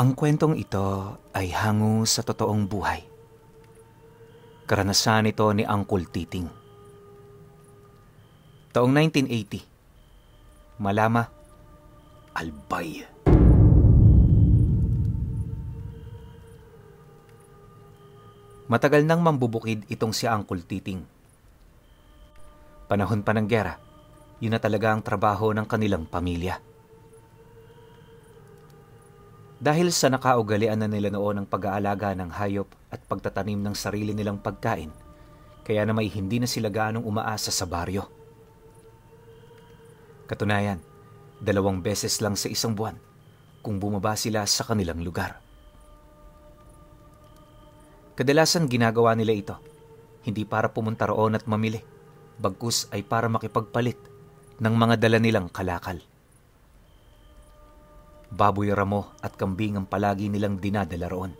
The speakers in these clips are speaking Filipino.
Ang kwentong ito ay hango sa totoong buhay. Karanasan ito ni Uncle Titing. Taong 1980. Malama, Albay. Matagal nang mambubukid itong si Uncle Titing. Panahon pa ng giyera, yun na talaga ang trabaho ng kanilang pamilya. Dahil sa nakaugalian na nila noon ang pag-aalaga ng hayop at pagtatanim ng sarili nilang pagkain, kaya na may hindi na sila gaanong umaasa sa baryo. Katunayan, 2 beses lang sa isang buwan kung bumaba sila sa kanilang lugar. Kadalasan ginagawa nila ito, hindi para pumunta roon at mamili, bagkus ay para makipagpalit ng mga dala nilang kalakal. Baboy ramo at kambing ang palagi nilang dinadala roon.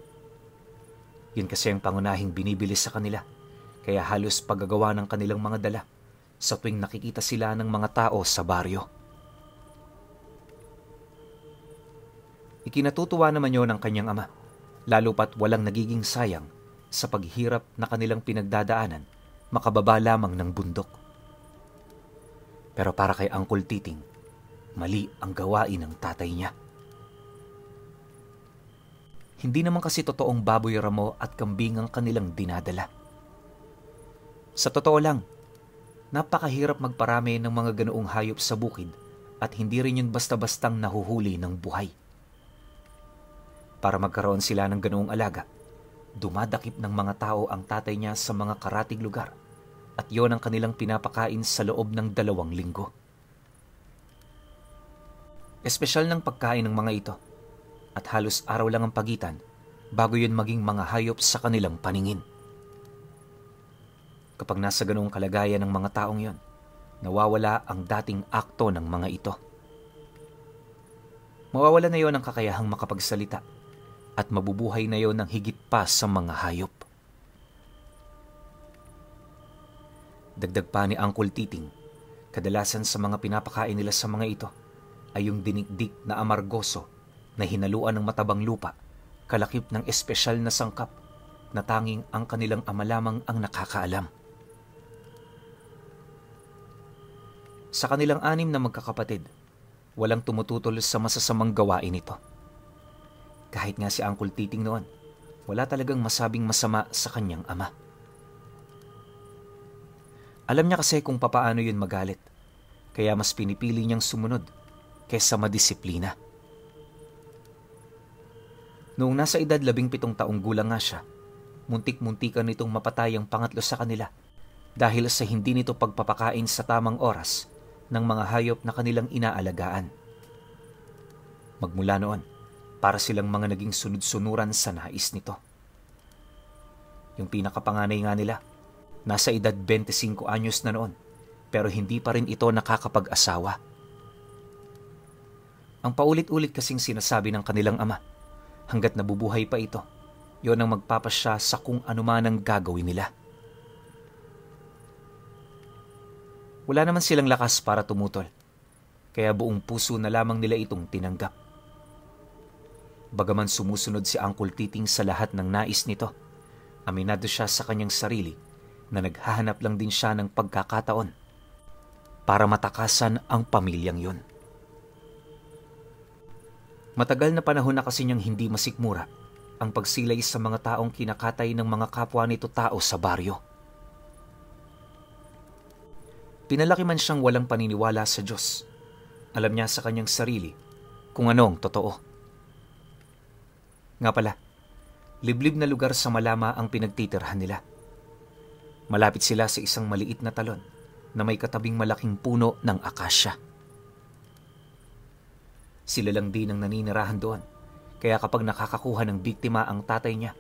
Yun kasi ang pangunahing binibili sa kanila, kaya halos paggagawa ng kanilang mga dala sa tuwing nakikita sila ng mga tao sa baryo. Ikinatutuwa naman yun ng kanyang ama, lalo pat walang nagiging sayang sa paghirap na kanilang pinagdadaanan, makababa lamang ng bundok. Pero para kay Uncle Titing, mali ang gawain ng tatay niya. Hindi naman kasi totoong baboy ramo at kambing ang kanilang dinadala. Sa totoo lang, napakahirap magparami ng mga ganoong hayop sa bukid at hindi rin yun basta-bastang nahuhuli ng buhay. Para magkaroon sila ng ganoong alaga, dumadakip ng mga tao ang tatay niya sa mga karatig lugar at yon ang kanilang pinapakain sa loob ng 2 linggo. Espesyal ng pagkain ng mga ito at halos araw lang ang pagitan bago yun maging mga hayop sa kanilang paningin. Kapag nasa ganoong kalagayan ng mga taong yon, nawawala ang dating akto ng mga ito. Mawawala na yon ang kakayahang makapagsalita at mabubuhay na yon ng higit pa sa mga hayop. Dagdag pa ni Uncle Titing, kadalasan sa mga pinapakain nila sa mga ito ay yung dinikdik na amargoso na hinaluan ng matabang lupa, kalakip ng espesyal na sangkap na tanging ang kanilang ama lamang ang nakakaalam. Sa kanilang 6 na magkakapatid, walang tumututol sa masasamang gawain ito. Kahit nga si Uncle Titing noon, wala talagang masabing masama sa kanyang ama. Alam niya kasi kung papaano yun magalit, kaya mas pinipili niyang sumunod kaysa madisiplina. Noong nasa edad 17 taong gulang nga siya, muntik-muntikan nitong mapatay ang pangatlo sa kanila dahil sa hindi nito pagpapakain sa tamang oras ng mga hayop na kanilang inaalagaan. Magmula noon, para silang mga naging sunod-sunuran sa nais nito. Yung pinakapanganay nga nila, nasa edad 25 anyos na noon, pero hindi pa rin ito nakakapag-asawa. Ang paulit-ulit kasing sinasabi ng kanilang ama, hanggat nabubuhay pa ito, yon ang magpapasya sa kung ano man ang gagawin nila. Wala naman silang lakas para tumutol, kaya buong puso na lamang nila itong tinanggap. Bagaman sumusunod si Uncle Titing sa lahat ng nais nito, aminado siya sa kanyang sarili na naghahanap lang din siya ng pagkakataon para matakasan ang pamilyang yon. Matagal na panahon na kasi niyang hindi masikmura ang pagsilay sa mga taong kinakatay ng mga kapwa nito tao sa baryo. Pinalaki man siyang walang paniniwala sa Diyos, alam niya sa kanyang sarili kung ano ang totoo. Nga pala, liblib na lugar sa Malama ang pinagtitirhan nila. Malapit sila sa isang maliit na talon na may katabing malaking puno ng akasya. Sila lang din ang naninirahan doon, kaya kapag nakakakuha ng biktima ang tatay niya,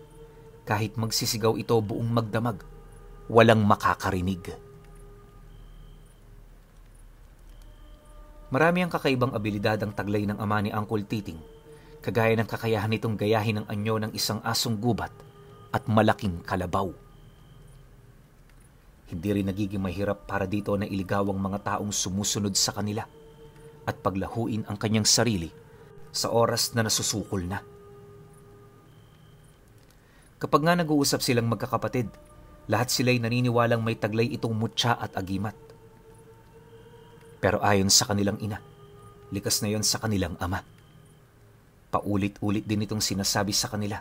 kahit magsisigaw ito buong magdamag, walang makakarinig. Marami ang kakaibang abilidad ang taglay ng ama ni Uncle Titing, kagaya ng kakayahan nitong gayahin ang anyo ng isang asong gubat at malaking kalabaw. Hindi rin nagiging mahirap para dito na iligaw ang mga taong sumusunod sa kanila at paglahuin ang kanyang sarili sa oras na nasusukol na. Kapag nga nag-uusap silang magkakapatid, lahat sila'y naniniwalang may taglay itong mutya at agimat. Pero ayon sa kanilang ina, likas na yon sa kanilang ama. Paulit-ulit din itong sinasabi sa kanila,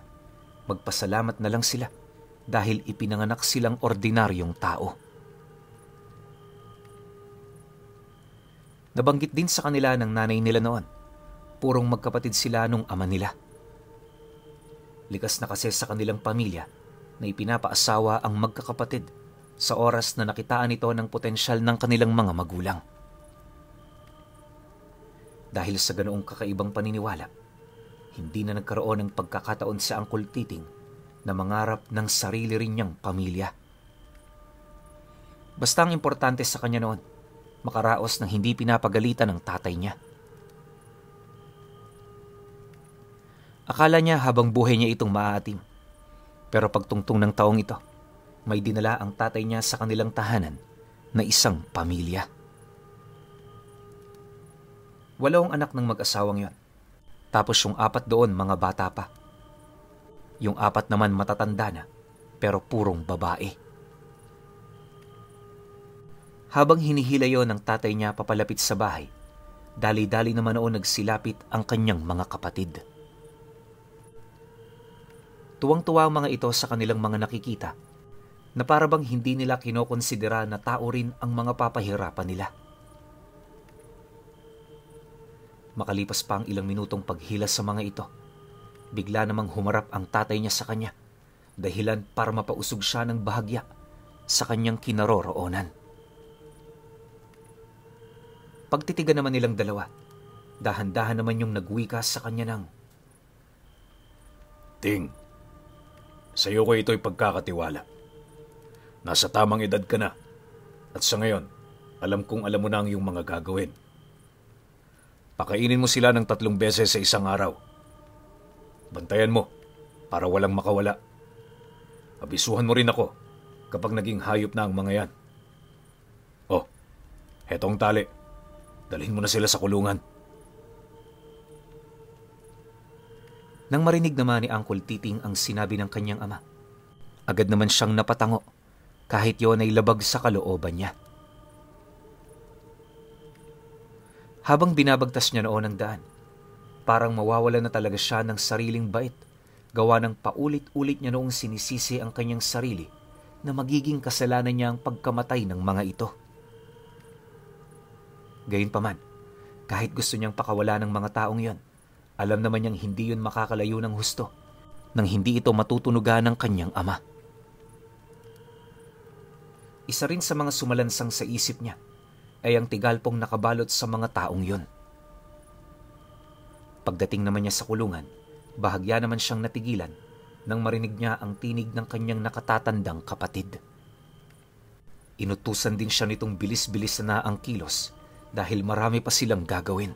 magpasalamat na lang sila dahil ipinanganak silang ordinaryong tao. Nabanggit din sa kanila ng nanay nila noon, purong magkapatid sila nung ama nila. Likas na kasi sa kanilang pamilya na ipinapaasawa ang magkakapatid sa oras na nakitaan ito ng potensyal ng kanilang mga magulang. Dahil sa ganoong kakaibang paniniwala, hindi na nagkaroon ng pagkakataon sa Uncle Titing na mangarap ng sarili rin niyang pamilya. Basta ang importante sa kanya noon, makaraos ng hindi pinapagalitan ng tatay niya. Akala niya habang buhay niya itong maaatim. Pero pagtungtong ng taong ito, may dinala ang tatay niya sa kanilang tahanan na isang pamilya. 8 anak ng mag-asawang yon. Tapos yung 4 doon mga bata pa. Yung 4 naman matatanda na, pero purong babae. Habang hinihila yon ng tatay niya papalapit sa bahay, dali-dali naman noon nagsilapit ang kanyang mga kapatid. Tuwang-tuwa ang mga ito sa kanilang mga nakikita, na parabang hindi nila kinokonsidera na tao rin ang mga papahirapan nila. Makalipas pa ang ilang minutong paghila sa mga ito, bigla namang humarap ang tatay niya sa kanya, dahilan para mapausog siya ng bahagya sa kanyang kinaroroonan. Pagtitigan naman nilang dalawa, dahan-dahan naman yung nagwika sa kanya ng, Ting, sa'yo ko ito'y pagkakatiwala. Nasa tamang edad ka na, at sa ngayon, alam kong alam mo na ang iyong mga gagawin. Pakainin mo sila ng 3 beses sa isang araw. Bantayan mo, para walang makawala. Abisuhan mo rin ako kapag naging hayop na ang mga yan. Oh, hetong tali. Dalhin mo na sila sa kulungan. Nang marinig naman ni Uncle Titing ang sinabi ng kanyang ama, agad naman siyang napatango kahit yon ay labag sa kalooban niya. Habang binabagtas niya noon ang daan, parang mawawala na talaga siya ng sariling bait, gawa ng paulit-ulit niya noong sinisisi ang kanyang sarili na magiging kasalanan niya ang pagkamatay ng mga ito. Gayunpaman, kahit gusto niyang pakawala ng mga taong yon, alam naman niyang hindi yun makakalayo ng husto nang hindi ito matutunugan ng kanyang ama. Isa rin sa mga sumalansang sa isip niya ay ang tigalpong nakabalot sa mga taong yun. Pagdating naman niya sa kulungan, bahagya naman siyang natigilan nang marinig niya ang tinig ng kanyang nakatatandang kapatid. Inutusan din siya nitong bilis-bilis na ang kilos dahil marami pa silang gagawin.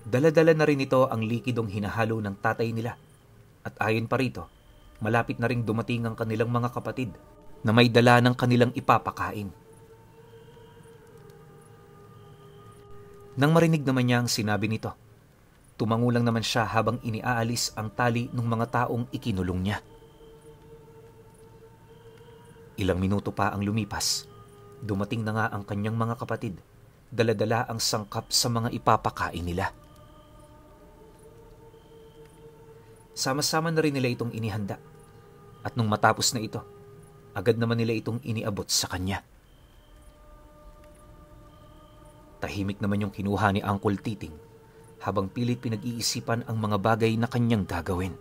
Dala-dala na rin ito ang likidong hinahalo ng tatay nila at ayon pa rito, malapit na ring dumating ang kanilang mga kapatid na may dala ng kanilang ipapakain. Nang marinig naman niya ang sinabi nito, tumango lang naman siya habang iniaalis ang tali ng mga taong ikinulong niya. Ilang minuto pa ang lumipas, dumating na nga ang kanyang mga kapatid, dala-dala ang sangkap sa mga ipapakain nila. Sama-sama na rin nila itong inihanda at nung matapos na ito, agad naman nila itong iniabot sa kanya. Tahimik naman yung kinuha ni Uncle Titing habang pilit pinag-iisipan ang mga bagay na kanyang gagawin.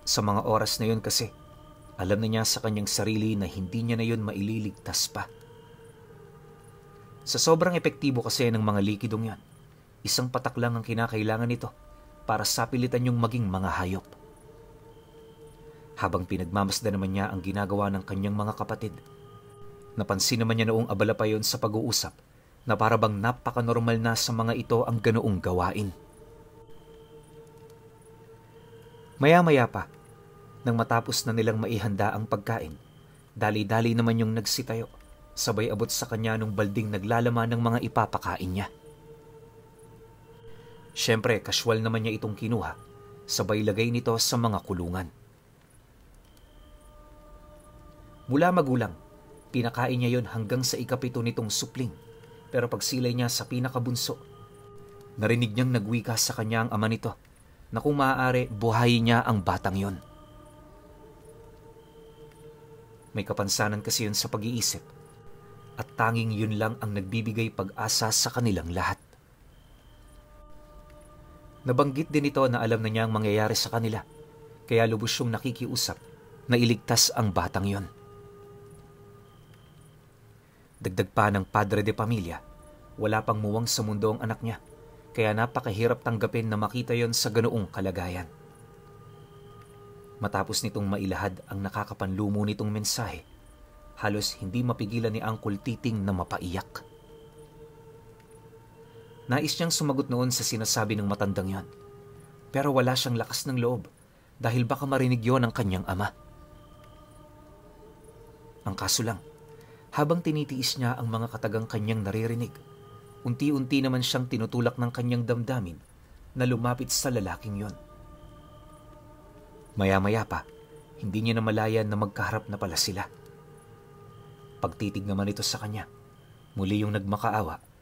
Sa mga oras na yun kasi, alam na niya sa kanyang sarili na hindi niya na yun maililigtas pa. Sa sobrang epektibo kasi ng mga likidong yan, isang patak lang ang kinakailangan nito para sapilitan yung maging mga hayop. Habang pinagmamasdan naman niya ang ginagawa ng kanyang mga kapatid, napansin naman niya noong abala pa yon sa pag-uusap na parabang napaka-normal na sa mga ito ang ganoong gawain. Maya-maya pa, nang matapos na nilang maihanda ang pagkain, dali-dali naman yung nagsitayo, sabay abot sa kanya nung balding naglalaman ng mga ipapakain niya. Siyempre, kasywal naman niya itong kinuha, sabay lagay nito sa mga kulungan. Mula magulang, pinakain niya yon hanggang sa ikapito nitong supling, pero pagsilay niya sa pinakabunso, narinig niyang nagwika sa kanya ang ama nito na kung maaari buhayin niya ang batang yon. May kapansanan kasi yun sa pag-iisip at tanging yun lang ang nagbibigay pag-asa sa kanilang lahat. Nabanggit din ito na alam na niya ang mangyayari sa kanila, kaya lubos siyang nakikiusap na iligtas ang batang yon. Dagdag pa ng padre de pamilya, wala pang muwang sa mundo ang anak niya, kaya napakahirap tanggapin na makita yon sa ganoong kalagayan. Matapos nitong mailahad ang nakakapanlumo nitong mensahe, halos hindi mapigilan ni Uncle Titing na mapaiyak. Nais niyang sumagot noon sa sinasabi ng matandang yon, pero wala siyang lakas ng loob dahil baka marinig yon ng kanyang ama. Ang kaso lang, habang tinitiis niya ang mga katagang kanyang naririnig, unti-unti naman siyang tinutulak ng kanyang damdamin na lumapit sa lalaking yon. Maya-maya pa, hindi niya namalayan na magkaharap na pala sila. Pagtitig naman ito sa kanya, muli yung nagmakaawa,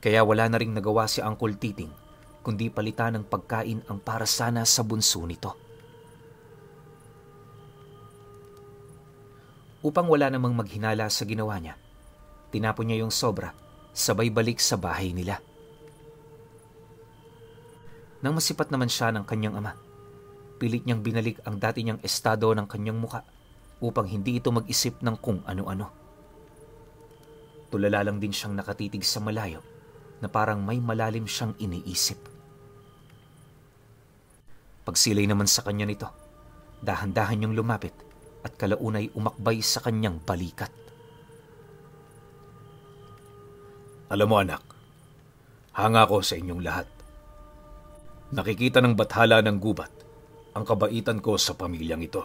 kaya wala na ring nagawa si Uncle Titing kundi palitan ng pagkain ang para sana sa bunso nito. Upang wala namang maghinala sa ginawa niya, tinapon niya yung sobra, sabay balik sa bahay nila. Nang masipat naman siya ng kanyang ama, pilit niyang binalik ang dati niyang estado ng kanyang muka upang hindi ito mag-isip ng kung ano-ano. Tulala lang din siyang nakatitig sa malayo na parang may malalim siyang iniisip. Pagsilay naman sa kanya nito, dahan-dahan niyang lumapit at kalaunay umakbay sa kanyang balikat. Alam mo anak, hanga ko sa inyong lahat. Nakikita ng bathala ng gubat ang kabaitan ko sa pamilyang ito.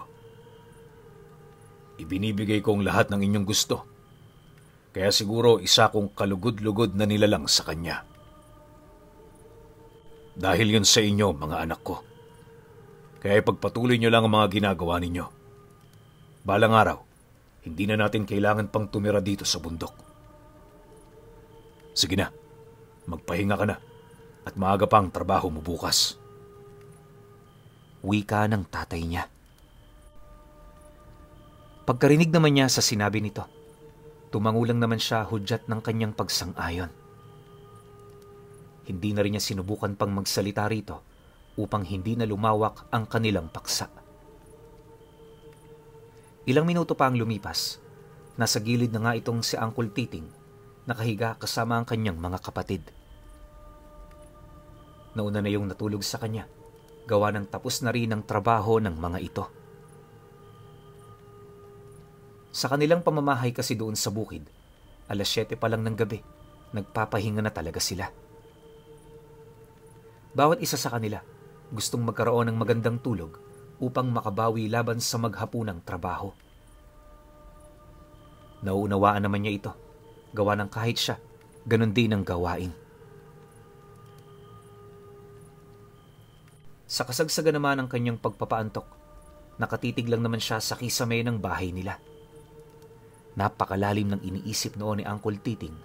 Ibinibigay ko ang lahat ng inyong gusto, kaya siguro isa kong kalugod-lugod na nilalang sa kanya. Dahil yun sa inyo, mga anak ko. Kaya ipagpatuloy nyo lang ang mga ginagawa ninyo. Balang araw, hindi na natin kailangan pang tumira dito sa bundok. Sige na, magpahinga ka na at maaga pang trabaho mo bukas. Wika ng tatay niya. Pagkarinig naman niya sa sinabi nito, tumangulang naman siya hudyat ng kanyang pagsang-ayon. Hindi na rin niya sinubukan pang magsalita rito upang hindi na lumawak ang kanilang paksa. Ilang minuto pa ang lumipas, nasa gilid na nga itong si Uncle Titing, nakahiga kasama ang kanyang mga kapatid. Nauna na yung natulog sa kanya, gawa ng tapos na rin ang trabaho ng mga ito. Sa kanilang pamamahay kasi doon sa bukid, 7:00 pa lang ng gabi, nagpapahinga na talaga sila. Bawat isa sa kanila gustong magkaroon ng magandang tulog upang makabawi laban sa maghapunang trabaho. Nauunawaan naman niya ito, gawa ng kahit siya, ganun din ang gawain. Sa kasagsagan naman ng kanyang pagpapaantok, nakatitig lang naman siya sa kisame ng bahay nila. Napakalalim ng iniisip noon ni Uncle Titing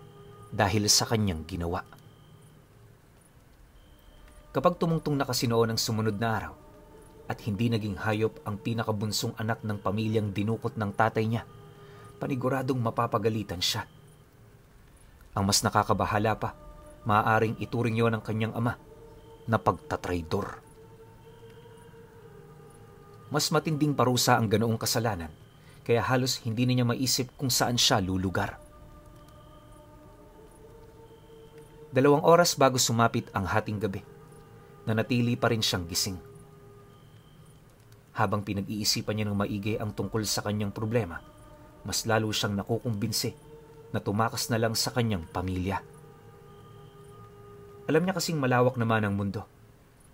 dahil sa kanyang ginawa. Kapag tumungtong na kasi noon ang sumunod na araw at hindi naging hayop ang pinakabunsong anak ng pamilyang dinukot ng tatay niya, paniguradong mapapagalitan siya. Ang mas nakakabahala pa, maaaring ituring yon ng kanyang ama na pagtatraidor. Mas matinding parusa ang ganoong kasalanan, kaya halos hindi na niya maisip kung saan siya lulugar. 2 oras bago sumapit ang hating gabi, nanatili pa rin siyang gising. Habang pinag-iisipan niya ng maigi ang tungkol sa kanyang problema, mas lalo siyang nakukumbinsi na tumakas na lang sa kanyang pamilya. Alam niya kasing malawak naman ang mundo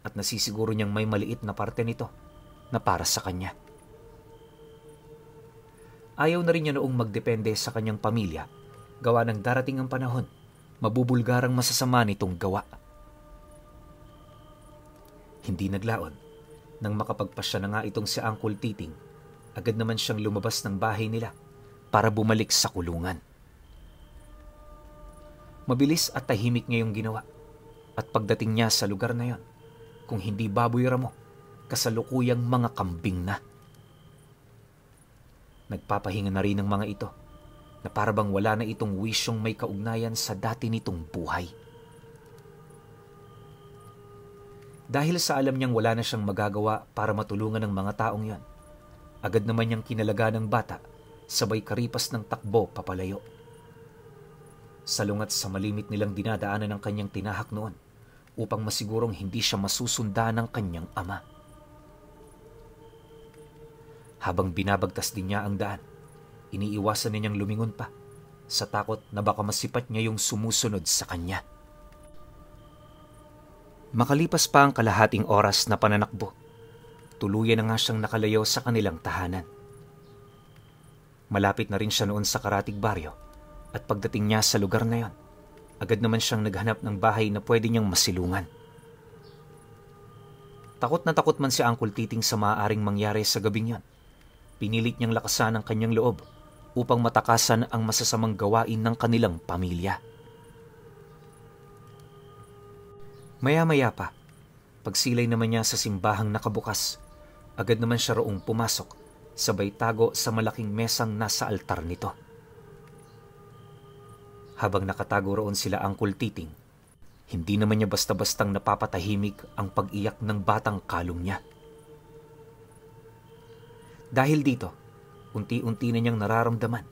at nasisiguro niyang may maliit na parte nito na para sa kanya. Ayaw na rin niya noong magdepende sa kanyang pamilya, gawa ng darating ang panahon, mabubulgarang masasama nitong gawa. Hindi naglaon. Nang makapagpasya na nga itong si Uncle Titing, agad naman siyang lumabas ng bahay nila para bumalik sa kulungan. Mabilis at tahimik niya yung ginawa. At pagdating niya sa lugar na yon, kung hindi baboy ramo, kasalukuyang mga kambing na. Nagpapahinga na rin ang mga ito na parabang wala na itong wisyong may kaugnayan sa dati nitong buhay. Dahil sa alam niyang wala na siyang magagawa para matulungan ng mga taong yan, agad naman niyang kinalaga ng bata sabay karipas ng takbo papalayo. Salungat sa malimit nilang dinadaanan ng kanyang tinahak noon upang masigurong hindi siya masusunda ng kanyang ama. Habang binabagtas din niya ang daan, iniiwasan niya niyang lumingon pa sa takot na baka masipat niya yung sumusunod sa kanya. Makalipas pa ang kalahating oras na pananakbo, tuluyan na nga siyang nakalayo sa kanilang tahanan. Malapit na rin siya noon sa Karatig Baryo at pagdating niya sa lugar na yon, agad naman siyang naghanap ng bahay na pwede niyang masilungan. Takot na takot man si Uncle Titing sa maaaring mangyari sa gabing yon, pinilit niyang lakasan ang kanyang loob upang matakasan ang masasamang gawain ng kanilang pamilya. Maya-maya pa, pagsilay naman niya sa simbahang nakabukas, agad naman siya roong pumasok, sabay tago sa malaking mesang nasa altar nito. Habang nakatago roon sila Uncle Titing, hindi naman niya basta-bastang napapatahimik ang pag-iyak ng batang kalong niya. Dahil dito, unti-unti na niyang nararamdaman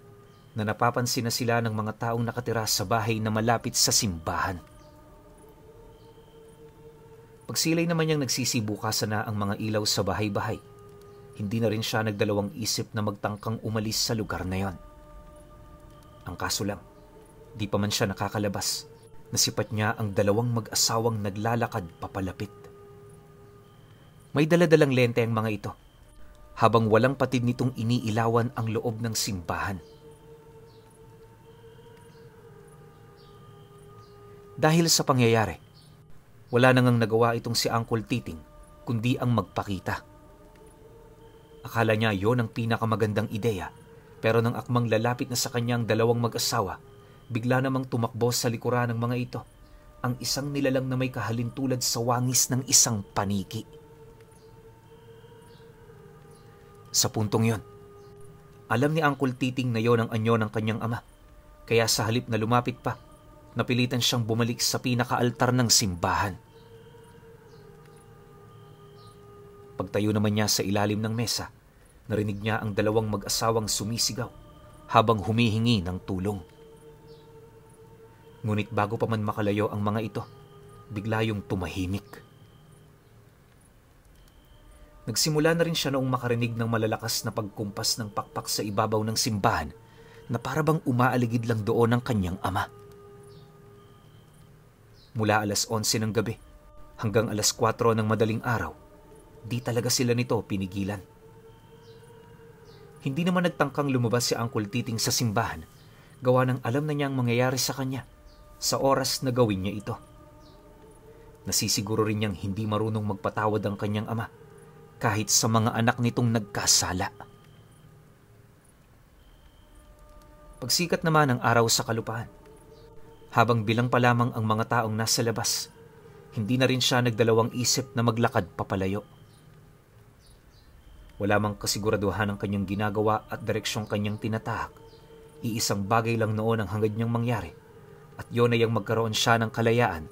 na napapansin na sila ng mga taong nakatira sa bahay na malapit sa simbahan. Pagsilay naman niyang nagsisibukasan na ang mga ilaw sa bahay-bahay, hindi na rin siya nagdalawang isip na magtangkang umalis sa lugar na yon. Ang kaso lang, di pa man siya nakakalabas, nasipat niya ang dalawang mag-asawang naglalakad papalapit. May daladalang lente ang mga ito, habang walang patid nitong iniilawan ang loob ng simbahan. Dahil sa pangyayari, wala nang nagawa itong si Uncle Titing kundi ang magpakita. Akala niya yon ang pinakamagandang ideya, pero nang akmang lalapit na sa kanyang dalawang mag-asawa, bigla namang tumakbo sa likuran ng mga ito ang isang nilalang na may kahalintulad sa wangis ng isang paniki. Sa puntong yon, alam ni Uncle Titing na yon ang anyo ng kanyang ama, kaya sa halip na lumapit pa, napilitan siyang bumalik sa pinakaaltar ng simbahan. Pagtayo naman niya sa ilalim ng mesa, narinig niya ang dalawang mag-asawang sumisigaw habang humihingi ng tulong. Ngunit bago pa man makalayo ang mga ito, bigla yung tumahimik. Nagsimula na rin siya noong makarinig ng malalakas na pagkumpas ng pakpak sa ibabaw ng simbahan na parabang umaaligid lang doon ang kanyang ama. Mula alas 11 ng gabi hanggang alas 4 ng madaling araw, di talaga sila nito pinigilan. Hindi naman nagtangkang lumabas si Uncle Titing sa simbahan, gawa ng alam na niya ang mangyayari sa kanya sa oras na gawin niya ito. Nasisiguro rin niyang hindi marunong magpatawad ang kanyang ama kahit sa mga anak nitong nagkasala. Pagsikat naman ng araw sa kalupaan, habang bilang pa lamang ang mga taong nasa labas, hindi na rin siya nagdalawang isip na maglakad papalayo. Wala mang kasiguraduhan ang kanyang ginagawa at direksyong kanyang tinatahak. Iisang bagay lang noon ang hangad niyang mangyari, at yun ay ang magkaroon siya ng kalayaan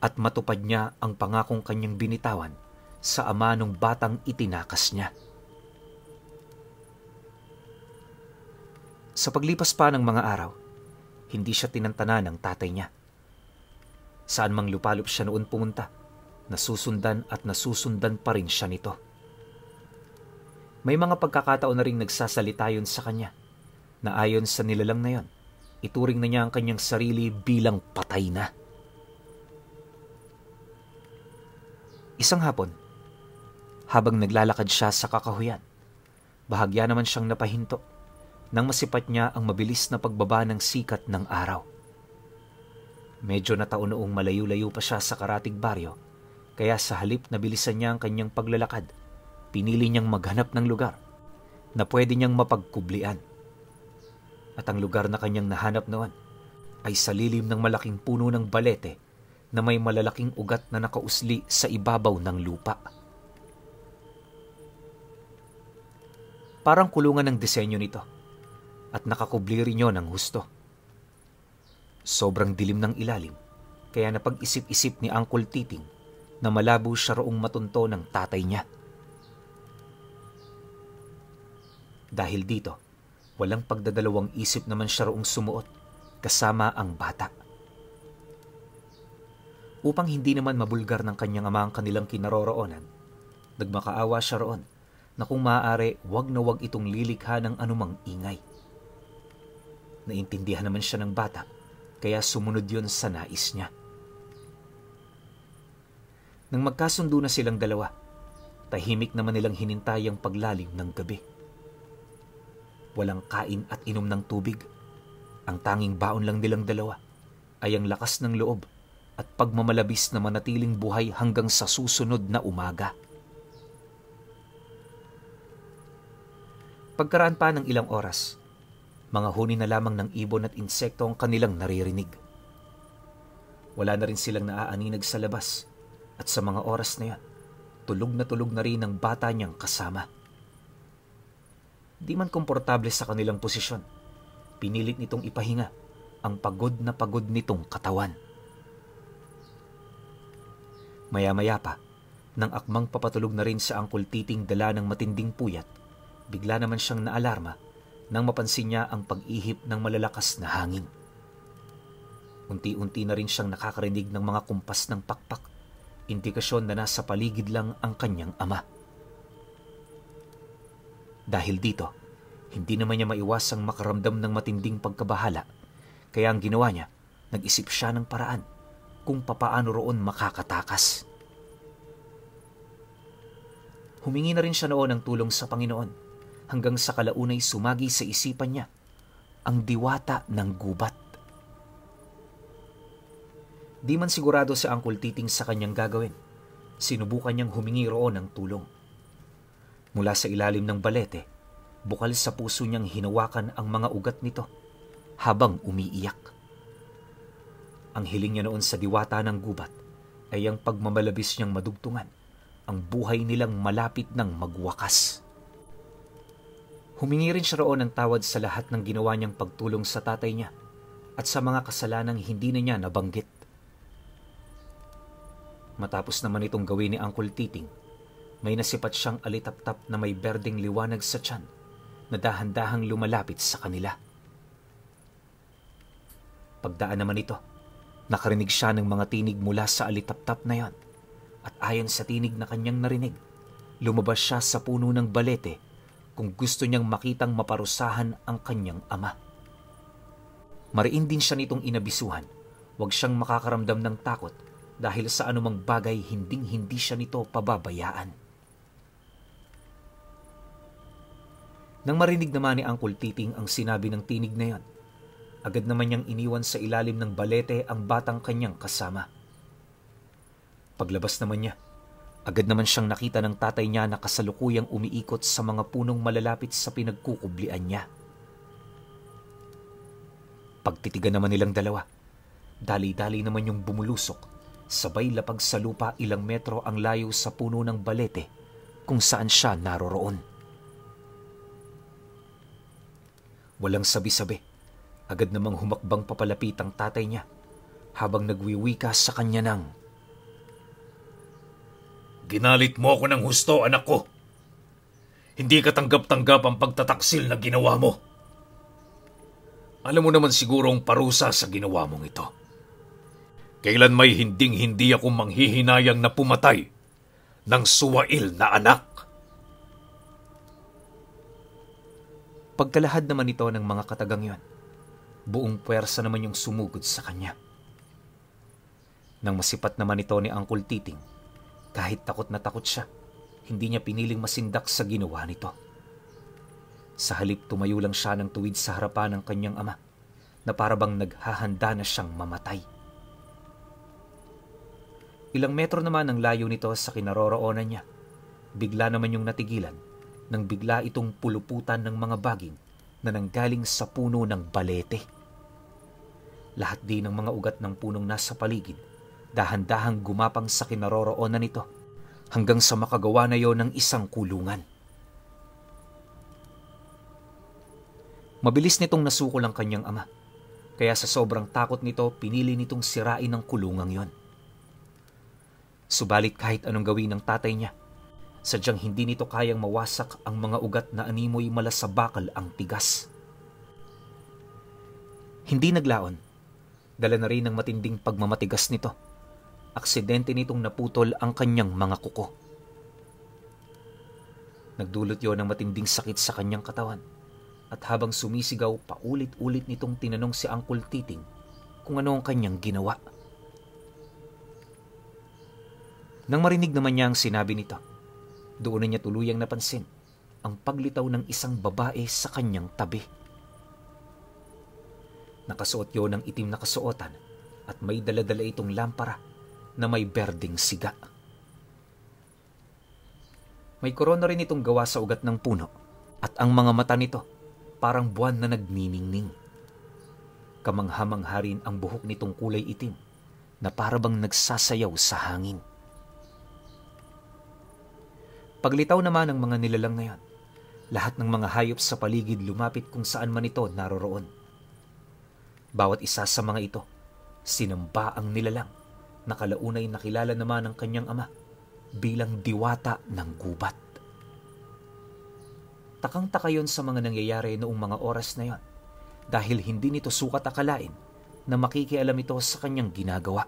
at matupad niya ang pangakong kanyang binitawan sa ama ng batang itinakas niya. Sa paglipas pa ng mga araw, hindi siya tinantana ng tatay niya. Saan mang lupalop siya noon pumunta, nasusundan at nasusundan pa rin siya nito. May mga pagkakataon na ring nagsasalita yun sa kanya, na ayon sa nilalang na yon, ituring na niya ang kanyang sarili bilang patay na. Isang hapon, habang naglalakad siya sa kakahuyan, bahagya naman siyang napahinto nang masipat niya ang mabilis na pagbaba ng sikat ng araw. Medyo nataon noong malayo-layo pa siya sa Karatig Baryo Kaya sa halip na bilisan niya ang kanyang paglalakad, pinili niyang maghanap ng lugar na pwede niyang mapagkublian. At ang lugar na kanyang nahanap noon ay sa lilim ng malaking puno ng balete na may malalaking ugat na nakausli sa ibabaw ng lupa. Parang kulungan ng disenyo nito at nakakubli rin yun ng husto. Sobrang dilim ng ilalim kaya napag-isip-isip ni Uncle Titing na malabo siya roong matunto ng tatay niya. Dahil dito, walang pagdadalawang isip naman siya roong sumuot kasama ang bata. Upang hindi naman mabulgar ng kanyang ama ang kanilang kinaroroonan, nagmakaawa siya roon na kung maaari wag na wag itong lilikha ng anumang ingay. Naintindihan naman siya ng bata kaya sumunod yun sa nais niya. Nang magkasundo na silang dalawa, tahimik naman nilang hinintay ang paglalim ng gabi. Walang kain at inom ng tubig. Ang tanging baon lang nilang dalawa ay ang lakas ng loob at pagmamalabis na manatiling buhay hanggang sa susunod na umaga. Pagkaraan pa ng ilang oras, mga huni na lamang ng ibon at insekto ang kanilang naririnig. Wala na rin silang naaaninag sa labas at sa mga oras na yan, tulog na rin ang bata niyang kasama. Di man komportable sa kanilang posisyon, pinilit nitong ipahinga ang pagod na pagod nitong katawan. Maya-maya pa, nang akmang papatulog na rin sa Uncle Titing dala ng matinding puyat, bigla naman siyang naalarma nang mapansin niya ang pag-ihip ng malalakas na hangin. Unti-unti na rin siyang nakakarinig ng mga kumpas ng pakpak, indikasyon na nasa paligid lang ang kanyang ama. Dahil dito, hindi naman niya maiwasang makaramdam ng matinding pagkabahala, kaya ang ginawa niya, nag-isip siya ng paraan kung papaano roon makakatakas. Humingi na rin siya noon ng tulong sa Panginoon hanggang sa kalaunay sumagi sa isipan niya ang diwata ng gubat. Di man sigurado si Uncle Titing sa kanyang gagawin, sinubukan niyang humingi roon ng tulong. Mula sa ilalim ng balete, bukal sa puso niyang hinawakan ang mga ugat nito habang umiiyak. Ang hiling niya noon sa diwata ng gubat ay ang pagmamalabis niyang madugtungan ang buhay nilang malapit ng magwakas. Humingi rin siya roon ng tawad sa lahat ng ginawa niyang pagtulong sa tatay niya at sa mga kasalanang hindi na niya nabanggit. Matapos naman itong gawin ni Uncle Titing, may nasipat siyang alitaptap na may berdeng liwanag sa tiyan na dahan-dahang lumalapit sa kanila. Pagdaan naman ito, nakarinig siya ng mga tinig mula sa alitaptap na yon at ayon sa tinig na kanyang narinig, lumabas siya sa puno ng balete kung gusto niyang makitang maparusahan ang kanyang ama. Mariin din siya nitong inabisuhan, huwag siyang makakaramdam ng takot dahil sa anumang bagay hinding-hindi siya nito pababayaan. Nang marinig naman ni Uncle Titing ang sinabi ng tinig na yon, agad naman niyang iniwan sa ilalim ng balete ang batang kanyang kasama. Paglabas naman niya, agad naman siyang nakita ng tatay niya na kasalukuyang umiikot sa mga punong malalapit sa pinagkukublian niya. Pagtitigan naman nilang dalawa, dali-dali naman yung bumulusok, sabay lapag sa lupa ilang metro ang layo sa puno ng balete kung saan siya naroroon. Walang sabi-sabi, agad namang humakbang papalapit ang tatay niya habang nagwiwika sa kanya ng, "Ginalit mo ako ng husto, anak ko. Hindi ka tanggap-tanggap ang pagtataksil na ginawa mo. Alam mo naman siguro ang parusa sa ginawa mong ito. Kailan may hinding-hindi ako manghihinayang na pumatay ng suwail na anak." Pagkalahad naman ito ng mga katagang yon, buong puwersa naman yung sumugod sa kanya. Nang masipat naman ito ni Uncle Titing, kahit takot na takot siya, hindi niya piniling masindak sa ginawa nito. Sa halip tumayo lang siya ng tuwid sa harapan ng kanyang ama, na parabang naghahanda na siyang mamatay. Ilang metro naman ang layo nito sa kinaroroonan niya. Bigla naman yung natigilan nang bigla itong puluputan ng mga baging na nanggaling sa puno ng balete. Lahat din ng mga ugat ng punong nasa paligid, dahan-dahang gumapang sa kinaroroonan nito hanggang sa makagawa na yon ng isang kulungan. Mabilis nitong nasukol ang kanyang ama, kaya sa sobrang takot nito, pinili nitong sirain ang kulungang yon. Subalit kahit anong gawin ng tatay niya, sadyang hindi nito kayang mawasak ang mga ugat na animoy malasabakal ang tigas. Hindi naglaon, dala na rin ng matinding pagmamatigas nito. Aksidente nitong naputol ang kanyang mga kuko. Nagdulot yon ng matinding sakit sa kanyang katawan. At habang sumisigaw, paulit-ulit nitong tinanong si Uncle Titing kung ano ang kanyang ginawa. Nang marinig naman niya ang sinabi nito, doon na niya tuluyang napansin ang paglitaw ng isang babae sa kanyang tabi. Nakasuot yon ng itim na kasuotan at may dala-dala itong lampara na may berdeng siga. May korona rin itong gawa sa ugat ng puno at ang mga mata nito parang buwan na nagniningning. Kamangha-mangha rin ang buhok nitong kulay itim na parabang nagsasayaw sa hangin. Paglitaw naman ng mga nilalang na yan, lahat ng mga hayop sa paligid lumapit kung saan man ito naroroon. Bawat isa sa mga ito, sinamba ang nilalang na kalaunay nakilala naman ng kanyang ama bilang diwata ng gubat. Takang-taka yon sa mga nangyayari noong mga oras na yon dahil hindi nito sukat akalain na makikialam ito sa kanyang ginagawa.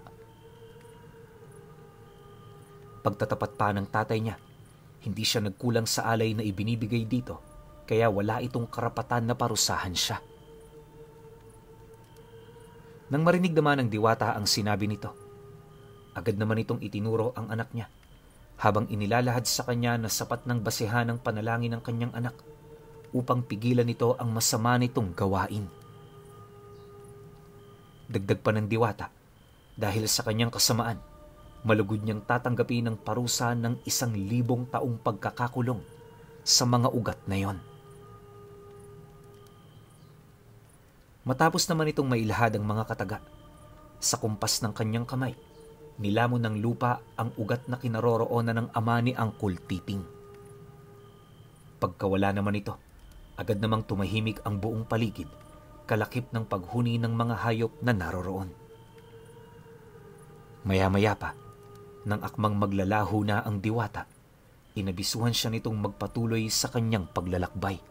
Pagtatapat pa ng tatay niya, hindi siya nagkulang sa alay na ibinibigay dito kaya wala itong karapatan na parusahan siya. Nang marinig naman ng diwata ang sinabi nito, agad naman itong itinuro ang anak niya habang inilalahad sa kanya na sapat ng basehan ng panalangin ng kanyang anak upang pigilan nito ang masama nitong gawain. Dagdag pa ng diwata, dahil sa kanyang kasamaan, malugod niyang tatanggapin ng parusa ng 1,000 taong pagkakakulong sa mga ugat na yon. Matapos naman itong mailahad ang mga kataga, sa kumpas ng kanyang kamay, nilamon ng lupa ang ugat na kinaroroonan ng ama ni Uncle Titing. Pagkawala naman ito, agad namang tumahimik ang buong paligid, kalakip ng paghuni ng mga hayop na naroroon. Maya-maya pa, nang akmang maglalaho na ang diwata, inabisuhan siya nitong magpatuloy sa kanyang paglalakbay.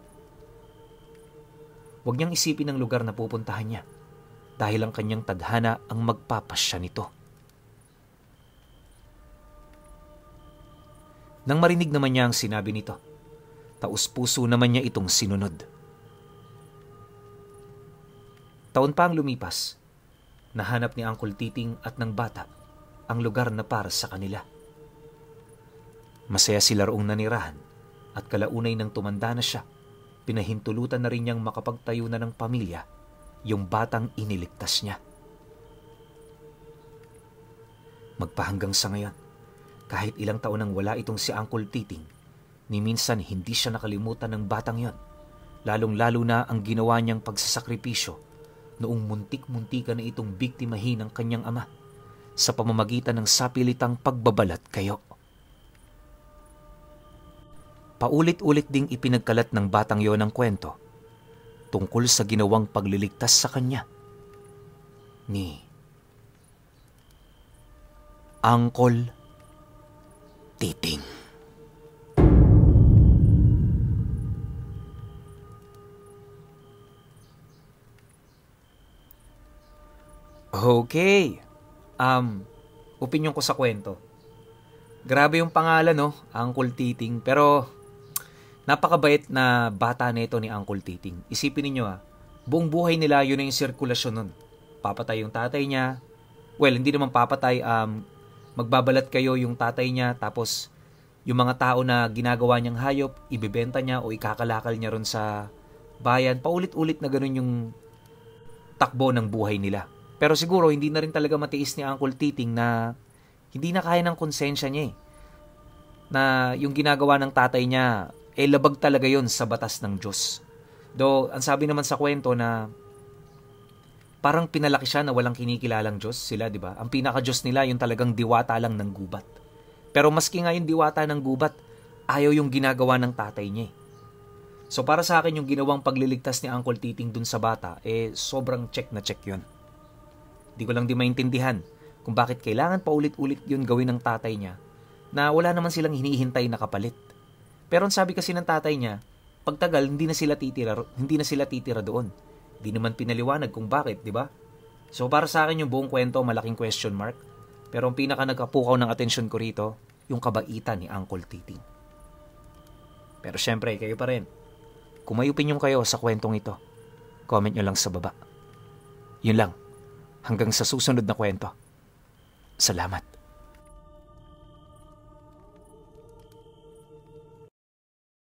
Huwag niyang isipin ang lugar na pupuntahan niya dahil ang kanyang tadhana ang magpapasya nito. Nang marinig naman niya ang sinabi nito, taus-puso naman niya itong sinunod. Taon pa ang lumipas, nahanap ni Uncle Titing at ng bata ang lugar na para sa kanila. Masaya sila roong nanirahan at kalaunay nang tumanda na siya, pinahintulutan na rin niyang makapagtayo na ng pamilya yung batang iniligtas niya. Magpahanggang sa ngayon, kahit ilang taon nang wala itong si Uncle Titing, ni minsan hindi siya nakalimutan ng batang yon, lalong-lalo na ang ginawa niyang pagsasakripisyo noong muntik-muntikan na itong biktimahin ng kanyang ama sa pamamagitan ng sapilitang pagbabalat kayo. Paulit-ulit ding ipinagkalat ng batang yon ang kwento tungkol sa ginawang pagliligtas sa kanya ni Uncle Titing. Okay. Opinyon ko sa kwento. Grabe yung pangalan, no? Uncle Titing. Pero napakabait na bata nito ni Uncle Titing. Isipin niyo buong buhay nila yun na yung sirkulasyon nun. Papatay yung tatay niya. Well, hindi naman papatay. Magbabalat kayo yung tatay niya, tapos yung mga tao na ginagawa niyang hayop, ibebenta niya o ikakalakal niya ron sa bayan. Paulit-ulit na ganun yung takbo ng buhay nila. Pero siguro hindi na rin talaga matiis ni Uncle Titing na Hindi na kaya ng konsensya niya na yung ginagawa ng tatay niya, labag talaga yon sa batas ng Diyos. Though, ang sabi naman sa kwento na parang pinalaki siya na walang kinikilalang Diyos sila, di ba? Ang pinaka-Diyos nila, yung talagang diwata lang ng gubat. Pero maski nga yung diwata ng gubat, ayaw yung ginagawa ng tatay niya. So para sa akin, yung ginawang pagliligtas ni Uncle Titing dun sa bata, sobrang check na check yun. Di ko lang di maintindihan kung bakit kailangan pa ulit-ulit yun gawin ng tatay niya na wala naman silang hinihintay na kapalit. Pero ang sabi kasi ng tatay niya, pagtagal hindi na sila titira doon. Di naman pinaliwanag kung bakit, di ba? So para sa akin yung buong kwento malaking question mark. Pero ang pinaka nagkapukaw ng atensyon ko rito, yung kabaitan ni Uncle Titing. Pero syempre, kayo pa rin. Kung may opinion kayo sa kwentong ito, comment nyo lang sa baba. Yun lang. Hanggang sa susunod na kwento. Salamat.